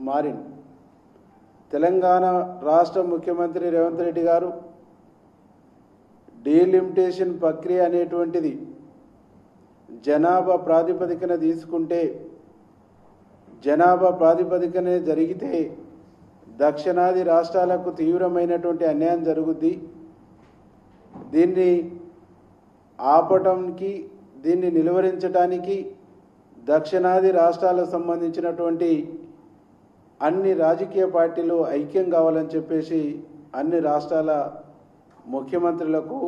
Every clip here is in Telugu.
మారింది. తెలంగాణ రాష్ట్ర ముఖ్యమంత్రి రేవంత్ రెడ్డి గారు డీలిమిటేషన్ ప్రక్రియ అనేటువంటిది జనాభా ప్రాతిపదికన తీసుకుంటే, జనాభా ప్రాతిపదికనే జరిగితే దక్షిణాది రాష్ట్రాలకు తీవ్రమైనటువంటి అన్యాయం జరుగుద్ది. దీన్ని ఆపటానికి, దీన్ని నిలువరించడానికి దక్షిణాది రాష్ట్రాలకు సంబంధించినటువంటి అన్ని రాజకీయ పార్టీలు ఐక్యం కావాలని చెప్పేసి అన్ని రాష్ట్రాల ముఖ్యమంత్రులకు,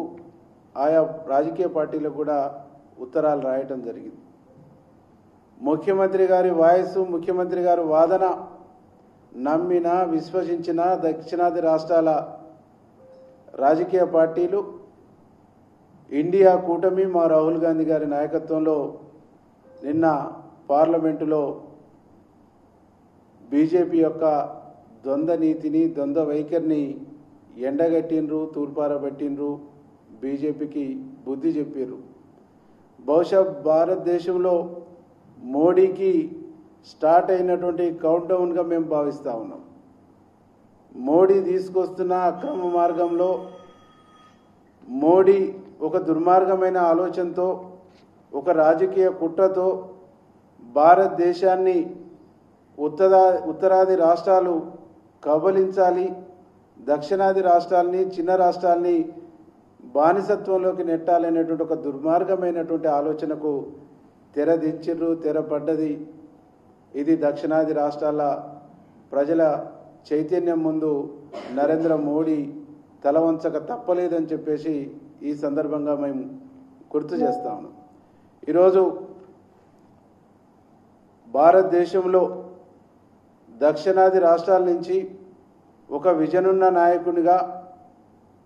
ఆయా రాజకీయ పార్టీలకు కూడా ఉత్తరాలు రాయటం జరిగింది. ముఖ్యమంత్రి గారి వాయిస్, ముఖ్యమంత్రి గారి వాదన నమ్మిన, విశ్వసించిన దక్షిణాది రాష్ట్రాల రాజకీయ పార్టీలు ఇండియా కూటమి మా రాహుల్ గాంధీ గారి నాయకత్వంలో నిన్న పార్లమెంటులో బీజేపీ యొక్క ద్వంద్వ నీతిని, ద్వంద్వ వైఖరిని ఎండగట్టిండ్రు, తూర్పారబట్టిండ్రు, బీజేపీకి బుద్ధి చెప్పారు. బహుశా భారతదేశంలో మోడీకి స్టార్ట్ అయినటువంటి కౌంట్ డౌన్గా మేము భావిస్తూ ఉన్నాం. మోడీ తీసుకొస్తున్న అక్రమ మార్గంలో, మోడీ ఒక దుర్మార్గమైన ఆలోచనతో, ఒక రాజకీయ కుట్రతో భారతదేశాన్ని ఉత్తరాది రాష్ట్రాలు కబలించాలి, దక్షిణాది రాష్ట్రాలని, చిన్న రాష్ట్రాలని బానిసత్వంలోకి నెట్టాలనేటువంటి ఒక దుర్మార్గమైనటువంటి ఆలోచనకు తెరదించిర్రు, తెరపడ్డది. ఇది దక్షిణాది రాష్ట్రాల ప్రజల చైతన్యం ముందు నరేంద్ర మోడీ తలవంచక తప్పలేదని చెప్పేసి ఈ సందర్భంగా మేము గుర్తు చేస్తా ఉన్నాం. ఈరోజు భారతదేశంలో దక్షిణాది రాష్ట్రాల నుంచి ఒక విజనున్న నాయకునిగా,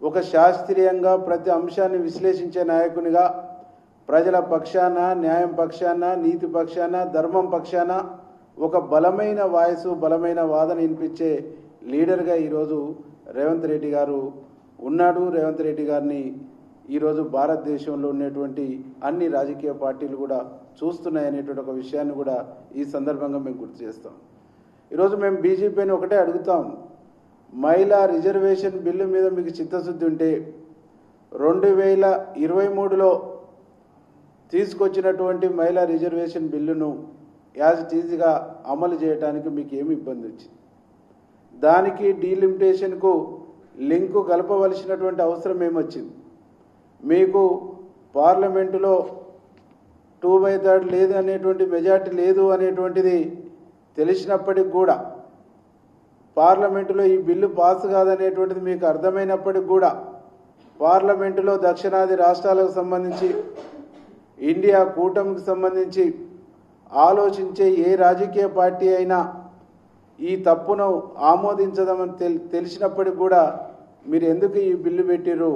ఒక శాస్త్రీయంగా ప్రతి అంశాన్ని విశ్లేషించే నాయకునిగా, ప్రజల పక్షాన, న్యాయం పక్షాన, నీతి పక్షాన, ధర్మం పక్షాన ఒక బలమైన వాయిస్, బలమైన వాదన వినిపించే లీడర్గా ఈరోజు రేవంత్ రెడ్డి గారు ఉన్నాడు. రేవంత్ రెడ్డి గారిని ఈరోజు భారతదేశంలో ఉన్నటువంటి అన్ని రాజకీయ పార్టీలు కూడా చూస్తున్నాయనేటువంటి ఒక విషయాన్ని కూడా ఈ సందర్భంగా మేము గుర్తు చేస్తాం. ఈరోజు మేము బీజేపీని ఒకటే అడుగుతాం, మహిళా రిజర్వేషన్ బిల్లు మీద మీకు చిత్తశుద్ధి ఉంటే 2023లో తీసుకొచ్చినటువంటి మహిళా రిజర్వేషన్ బిల్లును యాజ్ ఇట్ ఈజ్గా అమలు చేయడానికి మీకు ఏమి ఇబ్బంది వచ్చింది? దానికి డీలిమిటేషన్కు లింకు కలపవలసినటువంటి అవసరం ఏమొచ్చింది? మీకు పార్లమెంటులో 2/3 లేదు అనేటువంటి మెజార్టీ లేదు అనేటువంటిది తెలిసినప్పటికి కూడా, పార్లమెంటులో ఈ బిల్లు పాస్ కాదనేటువంటిది మీకు అర్థమైనప్పటికి కూడా, పార్లమెంటులో దక్షిణాది రాష్ట్రాలకు సంబంధించి, ఇండియా కూటమికి సంబంధించి ఆలోచించే ఏ రాజకీయ పార్టీ అయినా ఈ తప్పును ఆమోదించదామని తెలిసినప్పటికి కూడా మీరు ఎందుకు ఈ బిల్లు పెట్టిర్రు?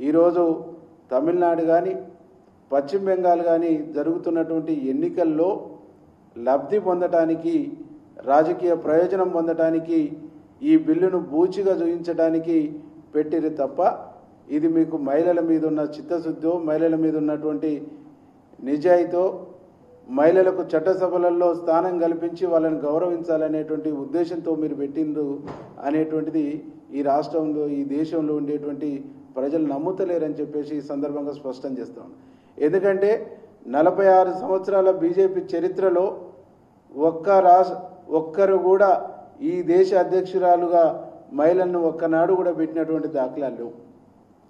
ఈరోజు తమిళనాడు కానీ, పశ్చిమ బెంగాల్ కానీ జరుగుతున్నటువంటి ఎన్నికల్లో లబ్ధి పొందటానికి, రాజకీయ ప్రయోజనం పొందటానికి ఈ బిల్లును బూచిగా చూపించడానికి పెట్టిరు తప్ప, ఇది మీకు మహిళల మీద ఉన్న చిత్తశుద్ధో, మహిళల మీద ఉన్నటువంటి నిజాయితో, మహిళలకు చట్టసభలలో స్థానం కల్పించి వాళ్ళని గౌరవించాలనేటువంటి ఉద్దేశంతో మీరు పెట్టిండ్రు అనేటువంటిది ఈ రాష్ట్రంలో, ఈ దేశంలో ఉండేటువంటి ప్రజలు నమ్ముతలేరని చెప్పేసి ఈ సందర్భంగా స్పష్టం చేస్తాం. ఎందుకంటే 46 సంవత్సరాల బీజేపీ చరిత్రలో ఒక్కరు కూడా ఈ దేశ అధ్యక్షురాలుగా మహిళలను ఒక్కనాడు కూడా పెట్టినటువంటి దాఖలాలు లేవు.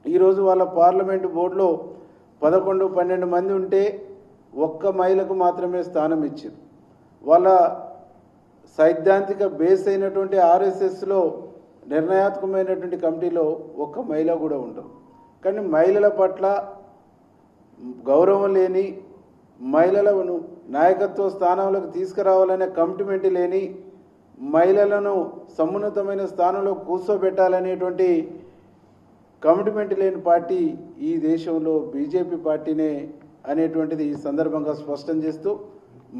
ఈరోజు వాళ్ళ పార్లమెంటు బోర్డులో 11-12 మంది ఉంటే ఒక్క మహిళకు మాత్రమే స్థానం ఇచ్చారు. వాళ్ళ సైద్ధాంతిక బేస్ అయినటువంటి ఆర్ఎస్ఎస్లో నిర్ణయాత్మకమైనటువంటి కమిటీలో ఒక్క మహిళ కూడా ఉండరు. కానీ మహిళల పట్ల గౌరవం లేని, మహిళలను నాయకత్వ స్థానంలోకి తీసుకురావాలనే కమిట్మెంట్ లేని, మహిళలను సమున్నతమైన స్థానంలో కూర్చోబెట్టాలనేటువంటి కమిట్మెంట్ లేని పార్టీ ఈ దేశంలో బీజేపీ పార్టీనే అనేటువంటిది ఈ సందర్భంగా స్పష్టం చేస్తూ,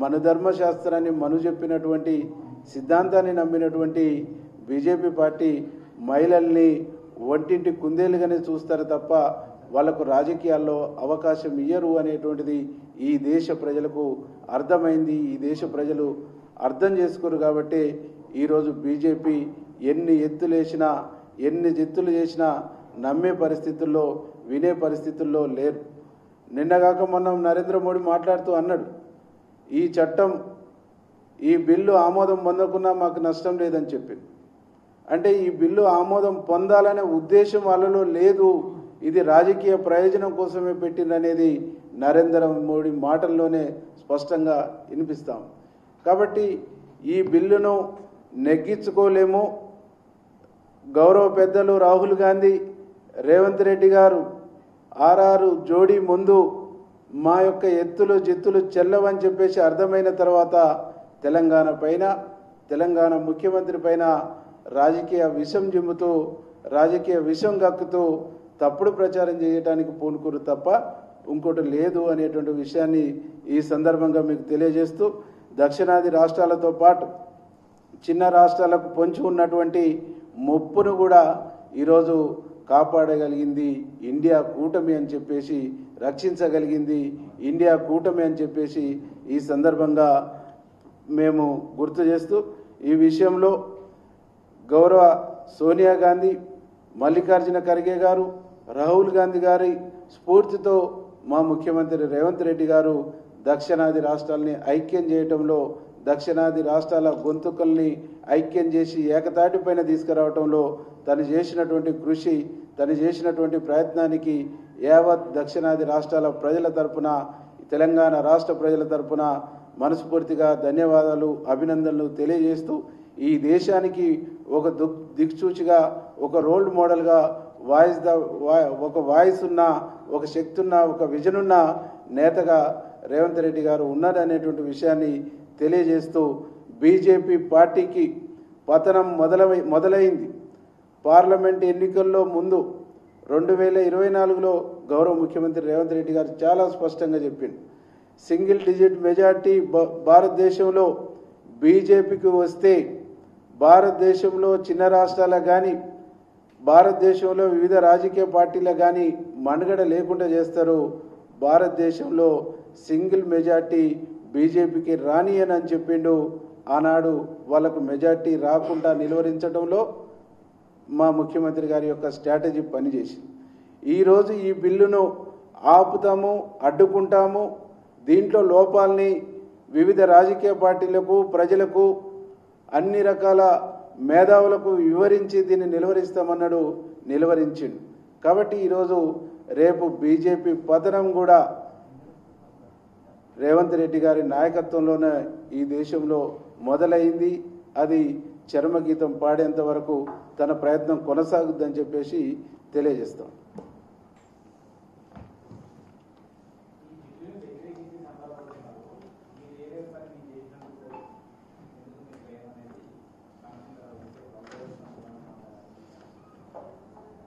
మన ధర్మశాస్త్రాన్ని మను చెప్పినటువంటి సిద్ధాంతాన్ని నమ్మినటువంటి బీజేపీ పార్టీ మహిళల్ని ఒంటింటి కుందేలుగానే చూస్తారు తప్ప వాళ్లకు రాజకీయాల్లో అవకాశం ఇయ్యరు అనేటువంటిది ఈ దేశ ప్రజలకు అర్థమైంది. ఈ దేశ ప్రజలు అర్థం చేసుకోరు. కాబట్టి ఈరోజు బీజేపీ ఎన్ని ఎత్తులు వేసినా ఎన్ని జిత్తులు చేసినా నమ్మే పరిస్థితుల్లో వినే పరిస్థితుల్లో లేరు. నిన్నగాక మొన్న నరేంద్ర మోడీ మాట్లాడుతూ అన్నాడు, ఈ చట్టం ఈ బిల్లు ఆమోదం పొందకున్నా మాకు నష్టం లేదని చెప్పింది. అంటే ఈ బిల్లు ఆమోదం పొందాలనే ఉద్దేశం వాళ్ళలో లేదు, ఇది రాజకీయ ప్రయోజనం కోసమే పెట్టిందనేది నరేంద్ర మోడీ మాటల్లోనే స్పష్టంగా వినిపిస్తాం. కాబట్టి ఈ బిల్లును నెగ్గించుకోలేము. గౌరవ పెద్దలు రాహుల్ గాంధీ, రేవంత్ రెడ్డి గారు ఆర్ఆర్ జోడీ ముందు మా యొక్క ఎత్తులు జిత్తులు చెల్లవని చెప్పేసి అర్థమైన తర్వాత తెలంగాణ పైన, తెలంగాణ ముఖ్యమంత్రి పైన రాజకీయ విషం జిమ్ముతూ, రాజకీయ విషం గక్కుతూ తప్పుడు ప్రచారం చేయడానికి పూనుకోరు తప్ప ఇంకోటి లేదు అనేటువంటి విషయాన్ని ఈ సందర్భంగా మీకు తెలియజేస్తూ, దక్షిణాది రాష్ట్రాలతో పాటు చిన్న రాష్ట్రాలకు పొంచి ఉన్నటువంటి ముప్పును కూడా ఈరోజు కాపాడగలిగింది ఇండియా కూటమి అని చెప్పేసి, రక్షించగలిగింది ఇండియా కూటమి అని చెప్పేసి ఈ సందర్భంగా మేము గుర్తు చేస్తూ, ఈ విషయంలో గౌరవ సోనియా గాంధీ, మల్లికార్జున ఖర్గే గారు, రాహుల్ గాంధీ గారి స్ఫూర్తితో మా ముఖ్యమంత్రి రేవంత్ రెడ్డి గారు దక్షిణాది రాష్ట్రాలని ఐక్యం చేయటంలో, దక్షిణాది రాష్ట్రాల గొంతుకల్ని ఐక్యం చేసి ఏకతాటిపైన తీసుకురావడంలో తను చేసినటువంటి కృషి, తను చేసినటువంటి ప్రయత్నానికి యావత్ దక్షిణాది రాష్ట్రాల ప్రజల తరపున, తెలంగాణ రాష్ట్ర ప్రజల తరపున మనస్ఫూర్తిగా ధన్యవాదాలు, అభినందనలు తెలియజేస్తూ, ఈ దేశానికి ఒక దిక్సూచిగా, ఒక రోల్ మోడల్గా ఒక వాయిస్ ఉన్న, ఒక శక్తి ఉన్న, ఒక విజన్ ఉన్న నేతగా రేవంత్ రెడ్డి గారు ఉన్నారనేటువంటి విషయాన్ని తెలియజేస్తూ, బీజేపీ పార్టీకి పతనం మొదలైంది. పార్లమెంట్ ఎన్నికల్లో ముందు 2024లో గౌరవ ముఖ్యమంత్రి రేవంత్ రెడ్డి గారు చాలా స్పష్టంగా చెప్పింది, సింగిల్ డిజిట్ మెజార్టీ భారతదేశంలో బీజేపీకి వస్తే భారతదేశంలో చిన్న రాష్ట్రాలకు కానీ, భారతదేశంలో వివిధ రాజకీయ పార్టీలకు కానీ మనుగడ లేకుండా చేస్తారు. భారతదేశంలో సింగిల్ మెజార్టీ బీజేపీకి రాని అని చెప్పిండు. ఆనాడు వాళ్ళకు మెజార్టీ రాకుండా నిలువరించడంలో మా ముఖ్యమంత్రి గారి యొక్క స్ట్రాటజీ పనిచేసింది. ఈరోజు ఈ బిల్లును ఆపుతాము, అడ్డుకుంటాము, దీంట్లో లోపాలని వివిధ రాజకీయ పార్టీలకు, ప్రజలకు, అన్ని రకాల మేధావులకు వివరించి దీన్ని నిలువరిస్తామన్నాడు, నిలువరించిండు. కాబట్టి ఈరోజు రేపు బీజేపీ పతనం కూడా రేవంత్ రెడ్డి గారి నాయకత్వంలోనే ఈ దేశంలో మొదలైంది. అది చర్మగీతం పాడేంత వరకు తన ప్రయత్నం కొనసాగుద్దని చెప్పేసి తెలియజేస్తాం.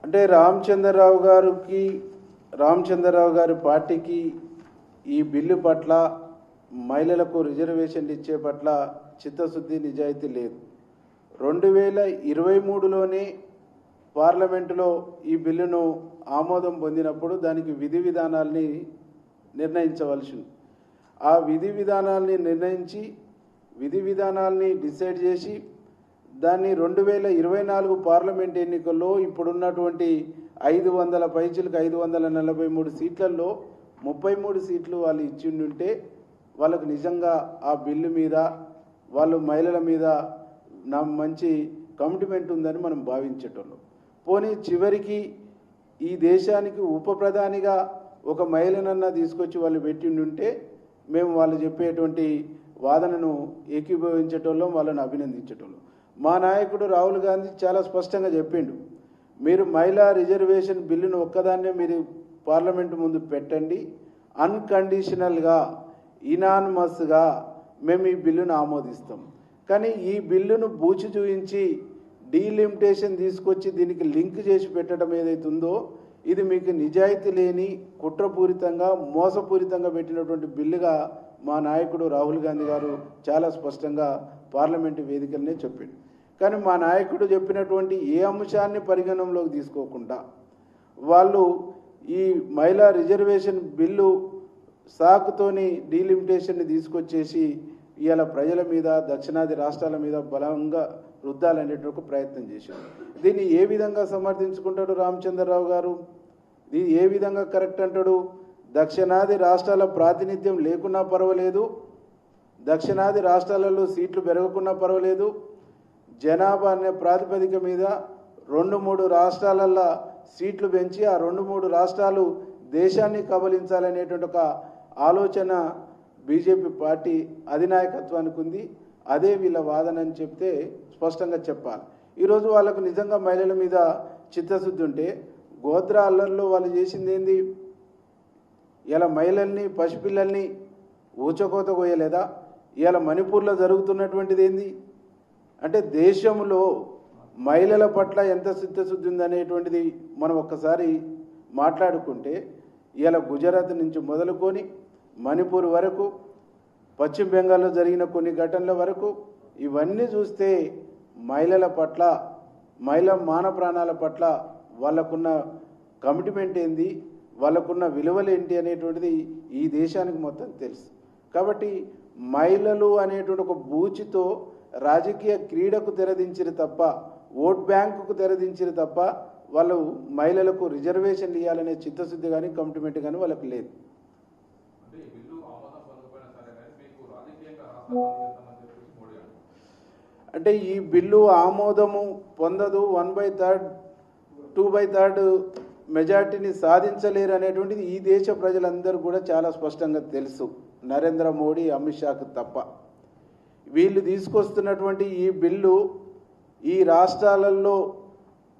అంటే రామచంద్రరావు గారి పార్టీకి ఈ బిల్లు పట్ల, మహిళలకు రిజర్వేషన్లు ఇచ్చే పట్ల చిత్తశుద్ధి, నిజాయితీ లేదు. 2023లోనే పార్లమెంటులో ఈ బిల్లును ఆమోదం పొందినప్పుడు దానికి విధి విధానాల్ని నిర్ణయించవలసింది. ఆ విధి విధానాల్ని నిర్ణయించి, విధి విధానాల్ని డిసైడ్ చేసి దాన్ని 2024 పార్లమెంట్ ఎన్నికల్లో ఇప్పుడున్నటువంటి 500 పైచిలకు 543 సీట్లలో 33 సీట్లు వాళ్ళు ఇచ్చిండుంటే వాళ్ళకు నిజంగా ఆ బిల్లు మీద, వాళ్ళు మహిళల మీద నా మంచి కమిట్మెంట్ ఉందని మనం భావించేటోళ్ళం. పోనీ చివరికి ఈ దేశానికి ఉప ప్రధానిగా ఒక మహిళనన్నా తీసుకొచ్చి వాళ్ళు పెట్టిండుంటే మేము వాళ్ళు చెప్పేటువంటి వాదనను ఏకీభవించేటోళ్ళం, వాళ్ళని అభినందించేటోళ్ళం. మా నాయకుడు రాహుల్ గాంధీ చాలా స్పష్టంగా చెప్పిండు, మీరు మహిళా రిజర్వేషన్ బిల్లును ఒక్కదాన్నే మీరు పార్లమెంటు ముందు పెట్టండి, అన్కండిషనల్గా, ఇనానిమస్గా మేము ఈ బిల్లును ఆమోదిస్తాం. కానీ ఈ బిల్లును బూచి చూయించి డీలిమిటేషన్ తీసుకొచ్చి దీనికి లింక్ చేసి పెట్టడం ఏదైతే ఉందో ఇది మీకు నిజాయితీ లేని, కుట్రపూరితంగా, మోసపూరితంగా పెట్టినటువంటి బిల్లుగా మా నాయకుడు రాహుల్ గాంధీ గారు చాలా స్పష్టంగా పార్లమెంటు వేదికలనే చెప్పిండు. కానీ మా నాయకుడు చెప్పినటువంటి ఏ అంశాన్ని పరిగణనలోకి తీసుకోకుండా వాళ్ళు ఈ మహిళా రిజర్వేషన్ బిల్లు సాకుతోని డీలిమిటేషన్ని తీసుకొచ్చేసి ఇవాళ ప్రజల మీద దక్షిణాది రాష్ట్రాల మీద బలంగా రుద్దాలనేటువంటి ప్రయత్నం చేశారు. దీన్ని ఏ విధంగా సమర్థించుకుంటాడు రామచంద్రరావు గారు? ఇది ఏ విధంగా కరెక్ట్ అంటాడు? దక్షిణాది రాష్ట్రాల ప్రాతినిధ్యం లేకున్నా పర్వాలేదు, దక్షిణాది రాష్ట్రాలలో సీట్లు పెరగకున్నా పర్వాలేదు, జనాభా అనే ప్రాతిపదిక మీద 2-3 రాష్ట్రాలల్లో సీట్లు పెంచి ఆ 2-3 రాష్ట్రాలు దేశాన్ని కబలించాలనేటువంటి ఒక ఆలోచన బీజేపీ పార్టీ అధినాయకత్వానికి ఉంది. అదే వీళ్ళ వాదన అని చెప్తే స్పష్టంగా చెప్పాలి. ఈరోజు వాళ్ళకు నిజంగా మహిళల మీద చిత్తశుద్ధి ఉంటే గోత్ర అల్లర్లో వాళ్ళు చేసింది ఏంది? ఇలా మహిళల్ని పసిపిల్లల్ని ఊచకోత కోయలేదా? ఇవాళ మణిపూర్లో జరుగుతున్నటువంటిది ఏంది అంటే దేశంలో మహిళల పట్ల ఎంత చిత్తశుద్ధి ఉందనేటువంటిది మనం ఒక్కసారి మాట్లాడుకుంటే ఇవాళ గుజరాత్ నుంచి మొదలుకొని మణిపూర్ వరకు, పశ్చిమ బెంగాల్లో జరిగిన కొన్ని ఘటనల వరకు ఇవన్నీ చూస్తే మహిళల పట్ల, మహిళ మాన ప్రాణాల పట్ల వాళ్ళకున్న కమిట్మెంట్ ఏంది, వాళ్ళకున్న విలువలు ఏంటి అనేటువంటిది ఈ దేశానికి మొత్తం తెలుసు. కాబట్టి మహిళలు అనేటువంటి ఒక బూచితో రాజకీయ క్రీడకు తెరదించిరు తప్ప, ఓట్ బ్యాంకుకు తెరదించిరు తప్ప వాళ్ళు మహిళలకు రిజర్వేషన్లు ఇవ్వాలనే చిత్తశుద్ధి కానీ కమిట్మెంట్ కానీ వాళ్ళకు లేదు. అంటే ఈ బిల్లు ఆమోదము పొందదు, 1/3 2/3 మెజార్టీని సాధించలేరు అనేటువంటిది ఈ దేశ ప్రజలందరూ కూడా చాలా స్పష్టంగా తెలుసు, నరేంద్ర మోడీ, అమిత్ షాకు తప్ప. వీళ్ళు తీసుకొస్తున్నటువంటి ఈ బిల్లు ఈ రాష్ట్రాలలో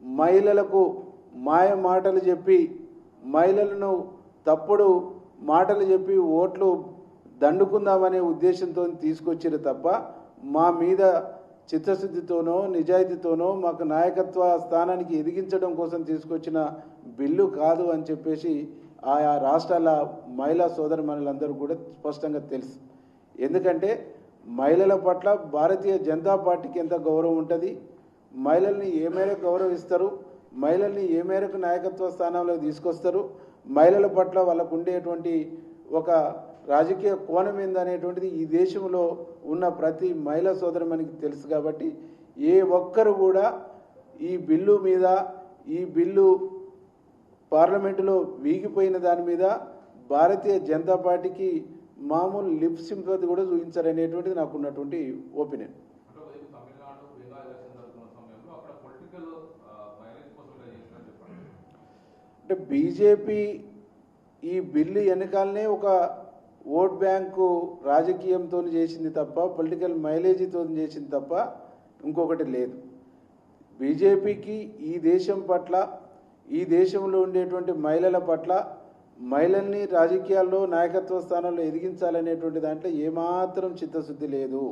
మహిళలకు మాయ మాటలు చెప్పి, మహిళలను తప్పుడు మాటలు చెప్పి ఓట్లు దండుకుందామనే ఉద్దేశంతో తీసుకొచ్చారు తప్ప మా మీద చిత్తశుద్ధితోనో నిజాయితీతోనో మాకు నాయకత్వ స్థానానికి ఎదిగించడం కోసం తీసుకొచ్చిన బిల్లు కాదు అని చెప్పేసి ఆయా రాష్ట్రాల మహిళా సోదరిమణులందరూ కూడా స్పష్టంగా తెలుసు. ఎందుకంటే మహిళల పట్ల భారతీయ జనతా పార్టీకి ఎంత గౌరవం ఉంటుంది, మహిళల్ని ఏ మేరకు గౌరవిస్తారు, మహిళల్ని ఏ మేరకు నాయకత్వ స్థానంలో తీసుకొస్తారు, మహిళల పట్ల వాళ్ళకు ఉండేటువంటి ఒక రాజకీయ కోణం ఏందనేటువంటిది ఈ దేశంలో ఉన్న ప్రతి మహిళా సోదరిమణికి తెలుసు. కాబట్టి ఏ ఒక్కరు కూడా ఈ బిల్లు మీద, ఈ బిల్లు పార్లమెంటులో వీగిపోయిన దాని మీద భారతీయ జనతా పార్టీకి మామూలు లిప్ సింపతి కూడా చూపించారనేటువంటిది నాకు ఉన్నటువంటి ఒపీనియన్. అంటే బీజేపీ ఈ బిల్లు వెనకాలనే ఒక ఓట్ బ్యాంకు రాజకీయంతో చేసింది తప్ప, పొలిటికల్ మైలేజీతో చేసింది తప్ప ఇంకొకటి లేదు. బీజేపీకి ఈ దేశం పట్ల, ఈ దేశంలో ఉండేటువంటి మహిళల పట్ల, మహిళల్ని రాజకీయాల్లో నాయకత్వ స్థానంలో ఎదిగించాలనేటువంటి దాంట్లో ఏమాత్రం చిత్తశుద్ధి లేదు.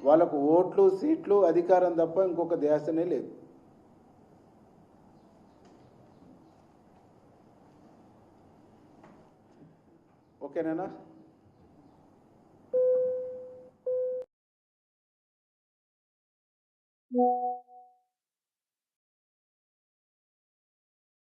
వాళ్ళకు ఓట్లు, సీట్లు, అధికారం తప్ప ఇంకొక ధ్యాసనే లేదు. ఓకేనా?